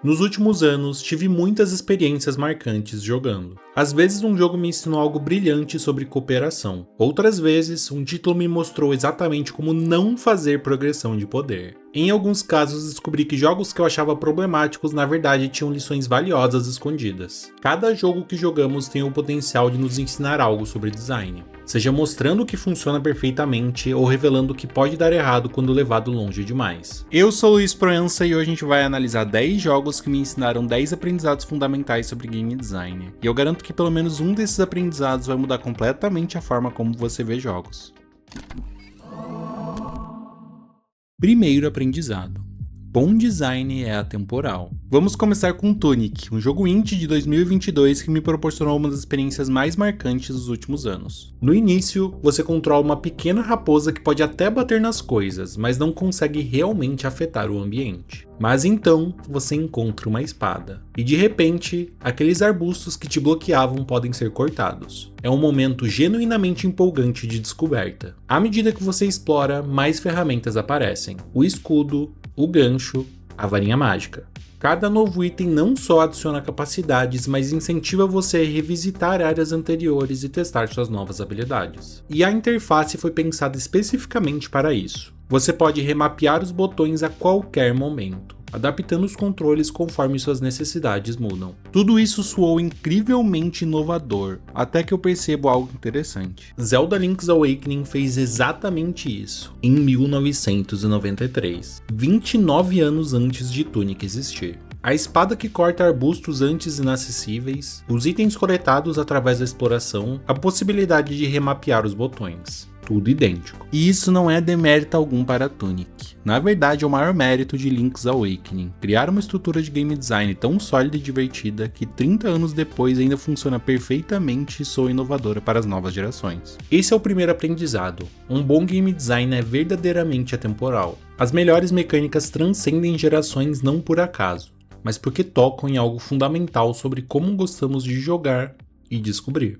Nos últimos anos, tive muitas experiências marcantes jogando. Às vezes um jogo me ensinou algo brilhante sobre cooperação. Outras vezes, um título me mostrou exatamente como não fazer progressão de poder. Em alguns casos, descobri que jogos que eu achava problemáticos na verdade tinham lições valiosas escondidas. Cada jogo que jogamos tem o potencial de nos ensinar algo sobre design, seja mostrando o que funciona perfeitamente ou revelando o que pode dar errado quando levado longe demais. Eu sou Luiz Proença e hoje a gente vai analisar 10 jogos que me ensinaram 10 aprendizados fundamentais sobre game design. E eu garanto que pelo menos um desses aprendizados vai mudar completamente a forma como você vê jogos. Primeiro aprendizado: bom design é atemporal. Vamos começar com Tunic, um jogo indie de 2022 que me proporcionou uma das experiências mais marcantes dos últimos anos. No início, você controla uma pequena raposa que pode até bater nas coisas, mas não consegue realmente afetar o ambiente. Mas então, você encontra uma espada. E de repente, aqueles arbustos que te bloqueavam podem ser cortados. É um momento genuinamente empolgante de descoberta. À medida que você explora, mais ferramentas aparecem: o escudo, o gancho, a varinha mágica. Cada novo item não só adiciona capacidades, mas incentiva você a revisitar áreas anteriores e testar suas novas habilidades. E a interface foi pensada especificamente para isso. Você pode remapear os botões a qualquer momento, adaptando os controles conforme suas necessidades mudam. Tudo isso soou incrivelmente inovador, até que eu percebo algo interessante. Zelda Link's Awakening fez exatamente isso, em 1993, 29 anos antes de Tunic existir. A espada que corta arbustos antes inacessíveis, os itens coletados através da exploração, a possibilidade de remapear os botões. Tudo idêntico. E isso não é demérito algum para Tunic. Na verdade, é o maior mérito de Link's Awakening: criar uma estrutura de game design tão sólida e divertida que 30 anos depois ainda funciona perfeitamente e soa inovadora para as novas gerações. Esse é o primeiro aprendizado: um bom game design é verdadeiramente atemporal. As melhores mecânicas transcendem gerações não por acaso, mas porque tocam em algo fundamental sobre como gostamos de jogar e descobrir.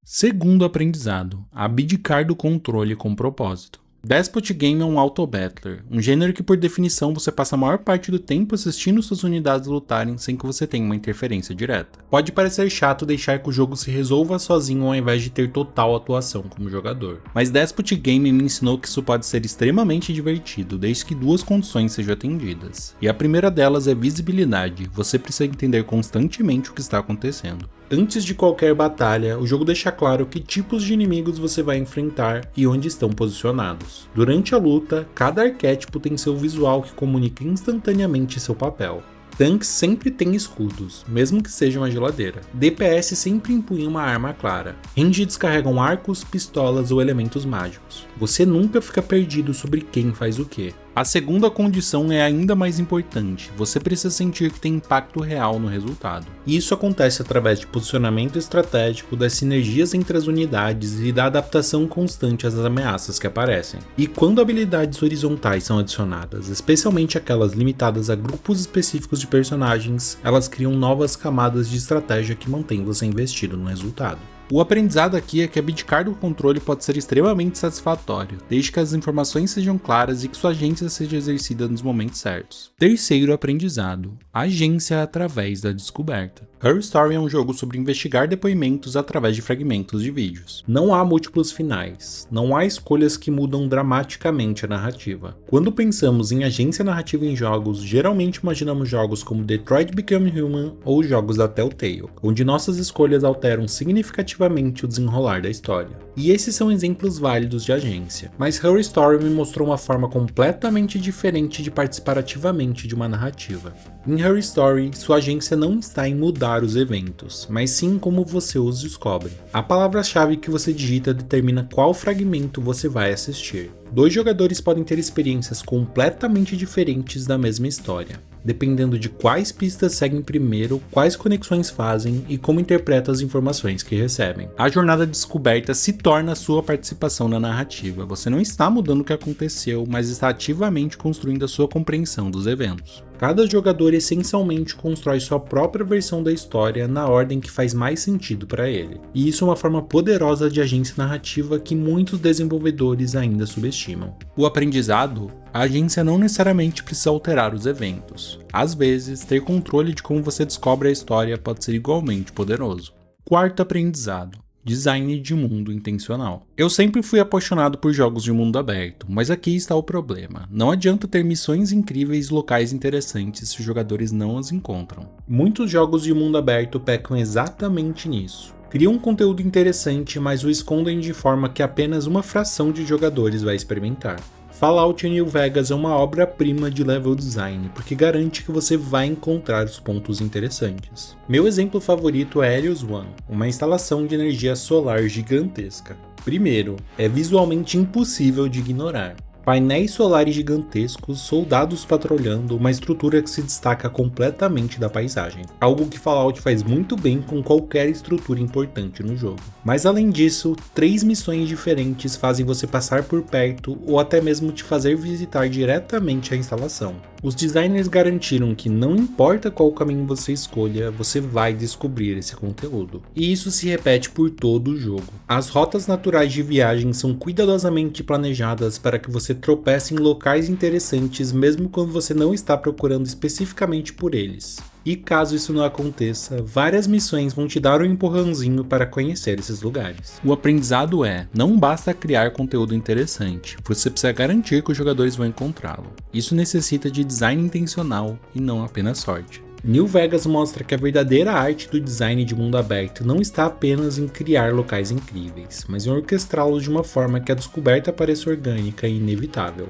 Segundo aprendizado: abdicar do controle com propósito. Despot Game é um auto-battler, um gênero que por definição você passa a maior parte do tempo assistindo suas unidades lutarem sem que você tenha uma interferência direta. Pode parecer chato deixar que o jogo se resolva sozinho ao invés de ter total atuação como jogador, mas Despot Game me ensinou que isso pode ser extremamente divertido desde que duas condições sejam atendidas. E a primeira delas é visibilidade. Você precisa entender constantemente o que está acontecendo. Antes de qualquer batalha, o jogo deixa claro que tipos de inimigos você vai enfrentar e onde estão posicionados. Durante a luta, cada arquétipo tem seu visual que comunica instantaneamente seu papel. Tanques sempre têm escudos, mesmo que seja uma geladeira. DPS sempre empunham uma arma clara. Rangeds carregam arcos, pistolas ou elementos mágicos. Você nunca fica perdido sobre quem faz o quê. A segunda condição é ainda mais importante: você precisa sentir que tem impacto real no resultado. E isso acontece através de posicionamento estratégico, das sinergias entre as unidades e da adaptação constante às ameaças que aparecem. E quando habilidades horizontais são adicionadas, especialmente aquelas limitadas a grupos específicos de personagens, elas criam novas camadas de estratégia que mantêm você investido no resultado. O aprendizado aqui é que abdicar do controle pode ser extremamente satisfatório, desde que as informações sejam claras e que sua agência seja exercida nos momentos certos. Terceiro aprendizado: agência através da descoberta. Her Story é um jogo sobre investigar depoimentos através de fragmentos de vídeos. Não há múltiplos finais, não há escolhas que mudam dramaticamente a narrativa. Quando pensamos em agência narrativa em jogos, geralmente imaginamos jogos como Detroit Become Human ou jogos da Telltale, onde nossas escolhas alteram significativamente o desenrolar da história. E esses são exemplos válidos de agência. Mas Her Story me mostrou uma forma completamente diferente de participar ativamente de uma narrativa. Em Her Story, sua agência não está em mudar os eventos, mas sim como você os descobre. A palavra-chave que você digita determina qual fragmento você vai assistir. Dois jogadores podem ter experiências completamente diferentes da mesma história, dependendo de quais pistas seguem primeiro, quais conexões fazem e como interpretam as informações que recebem. A jornada de descoberta se torna a sua participação na narrativa. Você não está mudando o que aconteceu, mas está ativamente construindo a sua compreensão dos eventos. Cada jogador essencialmente constrói sua própria versão da história na ordem que faz mais sentido para ele. E isso é uma forma poderosa de agência narrativa que muitos desenvolvedores ainda subestimam. O aprendizado: a agência não necessariamente precisa alterar os eventos. Às vezes, ter controle de como você descobre a história pode ser igualmente poderoso. Quarto aprendizado: design de mundo intencional. Eu sempre fui apaixonado por jogos de mundo aberto, mas aqui está o problema. Não adianta ter missões incríveis e locais interessantes se os jogadores não as encontram. Muitos jogos de mundo aberto pecam exatamente nisso. Criam um conteúdo interessante, mas o escondem de forma que apenas uma fração de jogadores vai experimentar. Fallout New Vegas é uma obra-prima de level design, porque garante que você vai encontrar os pontos interessantes. Meu exemplo favorito é Helios One, uma instalação de energia solar gigantesca. Primeiro, é visualmente impossível de ignorar. Painéis solares gigantescos, soldados patrulhando, uma estrutura que se destaca completamente da paisagem. Algo que Fallout faz muito bem com qualquer estrutura importante no jogo. Mas além disso, 3 missões diferentes fazem você passar por perto ou até mesmo te fazer visitar diretamente a instalação. Os designers garantiram que não importa qual caminho você escolha, você vai descobrir esse conteúdo. E isso se repete por todo o jogo. As rotas naturais de viagem são cuidadosamente planejadas para que você tropece em locais interessantes mesmo quando você não está procurando especificamente por eles. E caso isso não aconteça, várias missões vão te dar um empurrãozinho para conhecer esses lugares. O aprendizado é: não basta criar conteúdo interessante, você precisa garantir que os jogadores vão encontrá-lo. Isso necessita de design intencional e não apenas sorte. New Vegas mostra que a verdadeira arte do design de mundo aberto não está apenas em criar locais incríveis, mas em orquestrá-los de uma forma que a descoberta pareça orgânica e inevitável.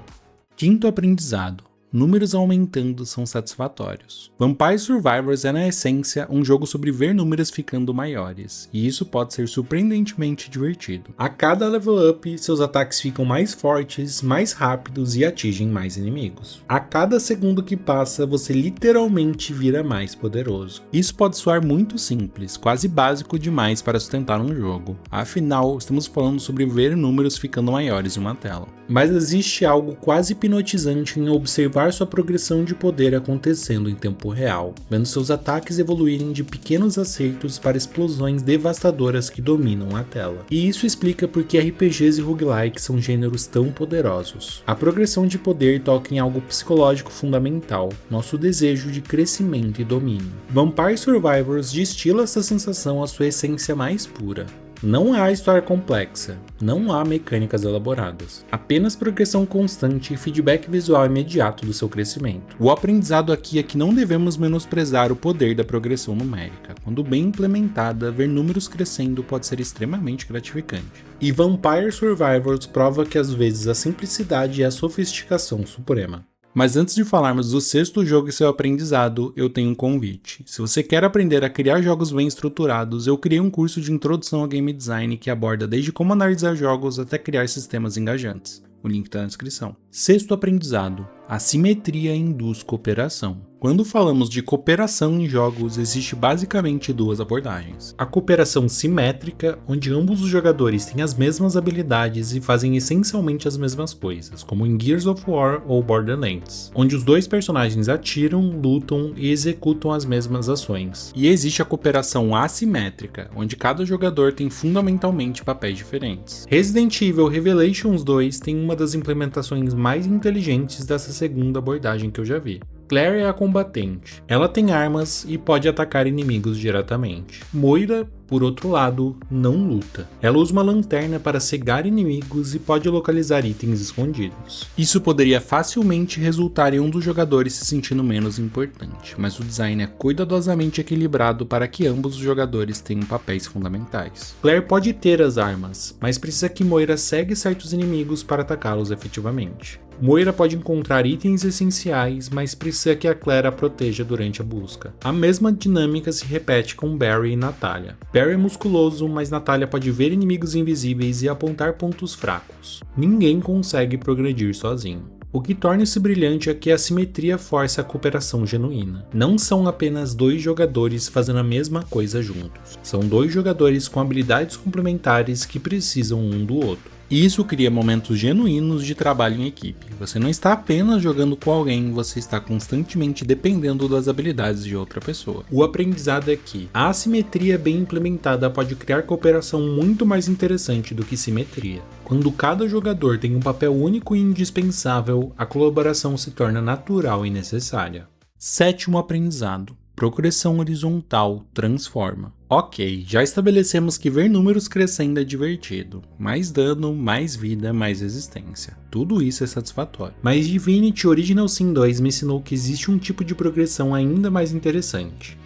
Quinto aprendizado: números aumentando são satisfatórios. Vampire Survivors é, na essência, um jogo sobre ver números ficando maiores, e isso pode ser surpreendentemente divertido. A cada level up, seus ataques ficam mais fortes, mais rápidos e atingem mais inimigos. A cada segundo que passa, você literalmente vira mais poderoso. Isso pode soar muito simples, quase básico demais para sustentar um jogo. Afinal, estamos falando sobre ver números ficando maiores em uma tela. Mas existe algo quase hipnotizante em observar sua progressão de poder acontecendo em tempo real, vendo seus ataques evoluírem de pequenos acertos para explosões devastadoras que dominam a tela. E isso explica por que RPGs e roguelikes são gêneros tão poderosos. A progressão de poder toca em algo psicológico fundamental, nosso desejo de crescimento e domínio. Vampire Survivors destila essa sensação à sua essência mais pura. Não há história complexa, não há mecânicas elaboradas, apenas progressão constante e feedback visual imediato do seu crescimento. O aprendizado aqui é que não devemos menosprezar o poder da progressão numérica. Quando bem implementada, ver números crescendo pode ser extremamente gratificante. E Vampire Survivors prova que às vezes a simplicidade é a sofisticação suprema. Mas antes de falarmos do sexto jogo e seu aprendizado, eu tenho um convite. Se você quer aprender a criar jogos bem estruturados, eu criei um curso de introdução ao game design que aborda desde como analisar jogos até criar sistemas engajantes. O link está na descrição. Sexto aprendizado: a simetria induz cooperação. Quando falamos de cooperação em jogos, existe basicamente duas abordagens. A cooperação simétrica, onde ambos os jogadores têm as mesmas habilidades e fazem essencialmente as mesmas coisas, como em Gears of War ou Borderlands, onde os dois personagens atiram, lutam e executam as mesmas ações. E existe a cooperação assimétrica, onde cada jogador tem fundamentalmente papéis diferentes. Resident Evil Revelations 2 tem uma das implementações mais inteligentes dessa segunda abordagem que eu já vi. Claire é a combatente. Ela tem armas e pode atacar inimigos diretamente. Moira, por outro lado, não luta. Ela usa uma lanterna para cegar inimigos e pode localizar itens escondidos. Isso poderia facilmente resultar em um dos jogadores se sentindo menos importante, mas o design é cuidadosamente equilibrado para que ambos os jogadores tenham papéis fundamentais. Claire pode ter as armas, mas precisa que Moira cegue certos inimigos para atacá-los efetivamente. Moira pode encontrar itens essenciais, mas precisa que a Claire a proteja durante a busca. A mesma dinâmica se repete com Barry e Natália. Barry é musculoso, mas Natália pode ver inimigos invisíveis e apontar pontos fracos. Ninguém consegue progredir sozinho. O que torna isso brilhante é que a simetria força a cooperação genuína. Não são apenas dois jogadores fazendo a mesma coisa juntos. São dois jogadores com habilidades complementares que precisam um do outro. E isso cria momentos genuínos de trabalho em equipe. Você não está apenas jogando com alguém, você está constantemente dependendo das habilidades de outra pessoa. O aprendizado é que a assimetria bem implementada pode criar cooperação muito mais interessante do que simetria. Quando cada jogador tem um papel único e indispensável, a colaboração se torna natural e necessária. Sétimo aprendizado: progressão horizontal transforma. Ok, já estabelecemos que ver números crescendo é divertido. Mais dano, mais vida, mais resistência. Tudo isso é satisfatório. Mas Divinity Original Sin 2 me ensinou que existe um tipo de progressão ainda mais interessante: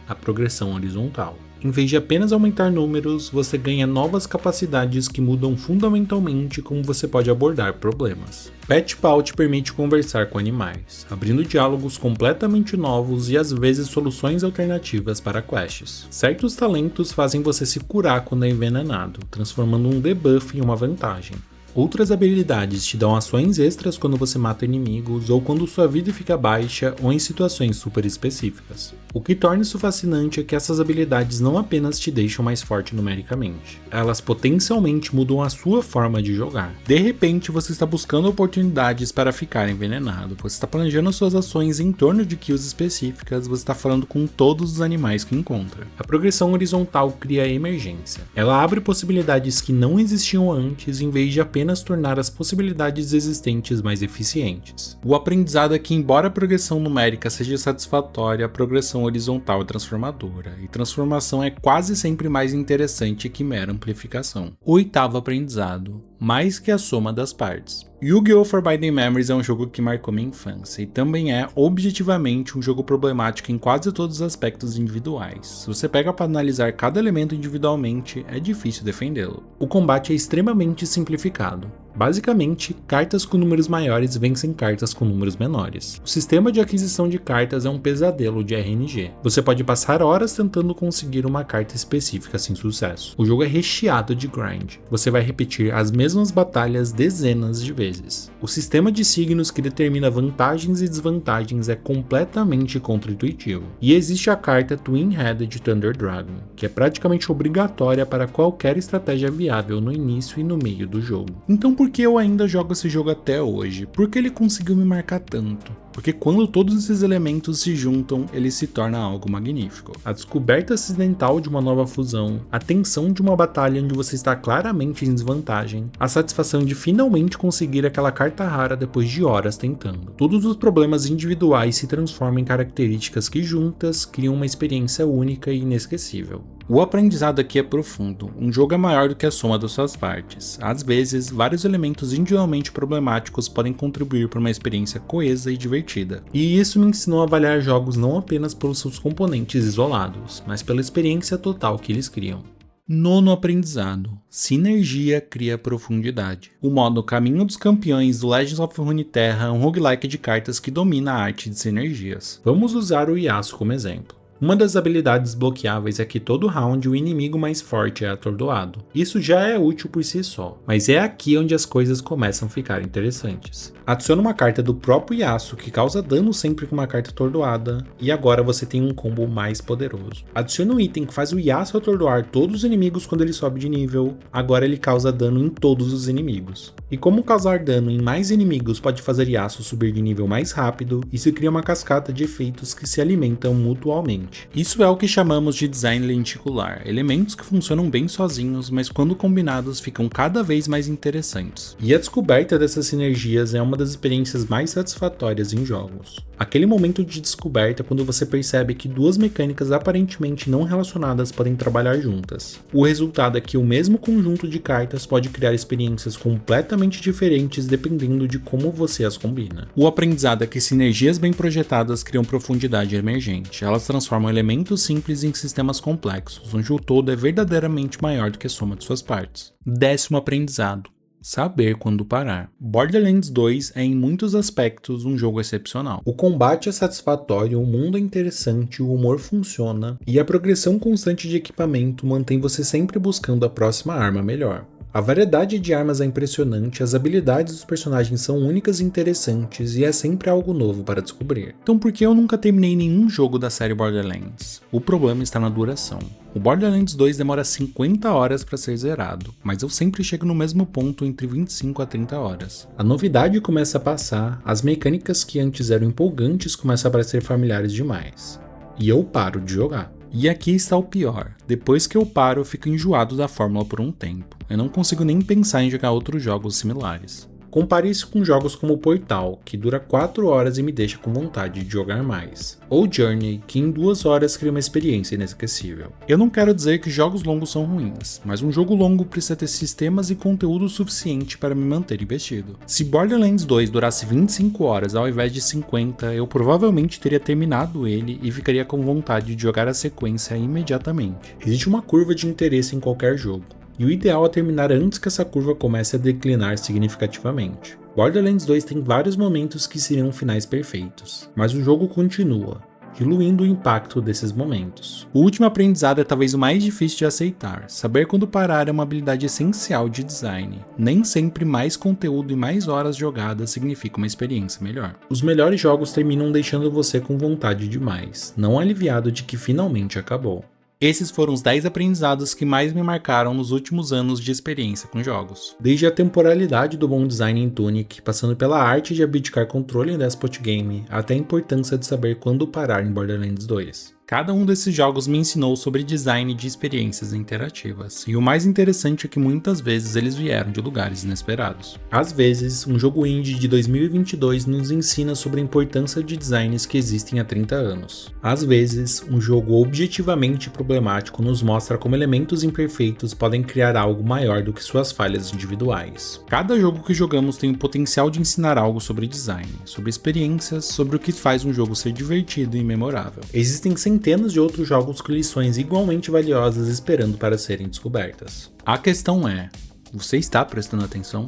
a progressão horizontal. Em vez de apenas aumentar números, você ganha novas capacidades que mudam fundamentalmente como você pode abordar problemas. Pet Pal te permite conversar com animais, abrindo diálogos completamente novos e às vezes soluções alternativas para quests. Certos talentos fazem você se curar quando é envenenado, transformando um debuff em uma vantagem. Outras habilidades te dão ações extras quando você mata inimigos ou quando sua vida fica baixa ou em situações super específicas. O que torna isso fascinante é que essas habilidades não apenas te deixam mais forte numericamente, elas potencialmente mudam a sua forma de jogar. De repente você está buscando oportunidades para ficar envenenado, você está planejando suas ações em torno de kills específicas, você está falando com todos os animais que encontra. A progressão horizontal cria emergência. Ela abre possibilidades que não existiam antes em vez de apenas tornar as possibilidades existentes mais eficientes. O aprendizado é que, embora a progressão numérica seja satisfatória, a progressão horizontal é transformadora, e transformação é quase sempre mais interessante que mera amplificação. Oitavo aprendizado: mais que a soma das partes. Yu-Gi-Oh! Forbidden Memories é um jogo que marcou minha infância e também é, objetivamente, um jogo problemático em quase todos os aspectos individuais. Se você pega para analisar cada elemento individualmente, é difícil defendê-lo. O combate é extremamente simplificado. Basicamente, cartas com números maiores vencem cartas com números menores. O sistema de aquisição de cartas é um pesadelo de RNG. Você pode passar horas tentando conseguir uma carta específica sem sucesso. O jogo é recheado de grind. Você vai repetir as mesmas batalhas dezenas de vezes. O sistema de signos que determina vantagens e desvantagens é completamente contra-intuitivo. E existe a carta Twin-Headed Thunder Dragon, que é praticamente obrigatória para qualquer estratégia viável no início e no meio do jogo. Então, por que eu ainda jogo esse jogo até hoje? Por que ele conseguiu me marcar tanto? Porque quando todos esses elementos se juntam, ele se torna algo magnífico. A descoberta acidental de uma nova fusão, a tensão de uma batalha onde você está claramente em desvantagem, a satisfação de finalmente conseguir aquela carta rara depois de horas tentando. Todos os problemas individuais se transformam em características que juntas criam uma experiência única e inesquecível. O aprendizado aqui é profundo. Um jogo é maior do que a soma das suas partes. Às vezes, vários elementos individualmente problemáticos podem contribuir para uma experiência coesa e divertida. E isso me ensinou a avaliar jogos não apenas pelos seus componentes isolados, mas pela experiência total que eles criam. Nono aprendizado: sinergia cria profundidade. O modo Caminho dos Campeões do Legends of Runeterra é um roguelike de cartas que domina a arte de sinergias. Vamos usar o Yasuo como exemplo. Uma das habilidades bloqueáveis é que todo round o inimigo mais forte é atordoado. Isso já é útil por si só, mas é aqui onde as coisas começam a ficar interessantes. Adiciona uma carta do próprio Yasuo que causa dano sempre com uma carta atordoada, e agora você tem um combo mais poderoso. Adiciona um item que faz o Yasuo atordoar todos os inimigos quando ele sobe de nível, agora ele causa dano em todos os inimigos. E como causar dano em mais inimigos pode fazer Yasuo subir de nível mais rápido, isso cria uma cascata de efeitos que se alimentam mutuamente. Isso é o que chamamos de design lenticular, elementos que funcionam bem sozinhos, mas quando combinados ficam cada vez mais interessantes. E a descoberta dessas sinergias é uma das experiências mais satisfatórias em jogos. Aquele momento de descoberta quando você percebe que duas mecânicas aparentemente não relacionadas podem trabalhar juntas. O resultado é que o mesmo conjunto de cartas pode criar experiências completamente diferentes dependendo de como você as combina. O aprendizado é que sinergias bem projetadas criam profundidade emergente. Elas transformam elementos simples em sistemas complexos, onde o todo é verdadeiramente maior do que a soma de suas partes. Décimo aprendizado: saber quando parar. Borderlands 2 é em muitos aspectos um jogo excepcional. O combate é satisfatório, o mundo é interessante, o humor funciona, e a progressão constante de equipamento mantém você sempre buscando a próxima arma melhor. A variedade de armas é impressionante, as habilidades dos personagens são únicas e interessantes e é sempre algo novo para descobrir. Então por que eu nunca terminei nenhum jogo da série Borderlands? O problema está na duração. O Borderlands 2 demora 50 horas para ser zerado, mas eu sempre chego no mesmo ponto entre 25 a 30 horas. A novidade começa a passar, as mecânicas que antes eram empolgantes começam a parecer familiares demais. E eu paro de jogar. E aqui está o pior, depois que eu paro eu fico enjoado da fórmula por um tempo, eu não consigo nem pensar em jogar outros jogos similares. Compare isso com jogos como Portal, que dura 4 horas e me deixa com vontade de jogar mais. Ou Journey, que em 2 horas cria uma experiência inesquecível. Eu não quero dizer que jogos longos são ruins, mas um jogo longo precisa ter sistemas e conteúdo suficiente para me manter investido. Se Borderlands 2 durasse 25 horas ao invés de 50, eu provavelmente teria terminado ele e ficaria com vontade de jogar a sequência imediatamente. Existe uma curva de interesse em qualquer jogo. E o ideal é terminar antes que essa curva comece a declinar significativamente. Borderlands 2 tem vários momentos que seriam finais perfeitos, mas o jogo continua, diluindo o impacto desses momentos. O último aprendizado é talvez o mais difícil de aceitar. Saber quando parar é uma habilidade essencial de design. Nem sempre mais conteúdo e mais horas jogadas significa uma experiência melhor. Os melhores jogos terminam deixando você com vontade demais, não aliviado de que finalmente acabou. Esses foram os 10 aprendizados que mais me marcaram nos últimos anos de experiência com jogos. Desde a temporalidade do bom design em Tunic, passando pela arte de abdicar controle em Despot Game, até a importância de saber quando parar em Borderlands 2. Cada um desses jogos me ensinou sobre design de experiências interativas, e o mais interessante é que muitas vezes eles vieram de lugares inesperados. Às vezes, um jogo indie de 2022 nos ensina sobre a importância de designs que existem há 30 anos. Às vezes, um jogo objetivamente problemático nos mostra como elementos imperfeitos podem criar algo maior do que suas falhas individuais. Cada jogo que jogamos tem o potencial de ensinar algo sobre design, sobre experiências, sobre o que faz um jogo ser divertido e memorável. Existem centenas de outros jogos com lições igualmente valiosas esperando para serem descobertas. A questão é, você está prestando atenção?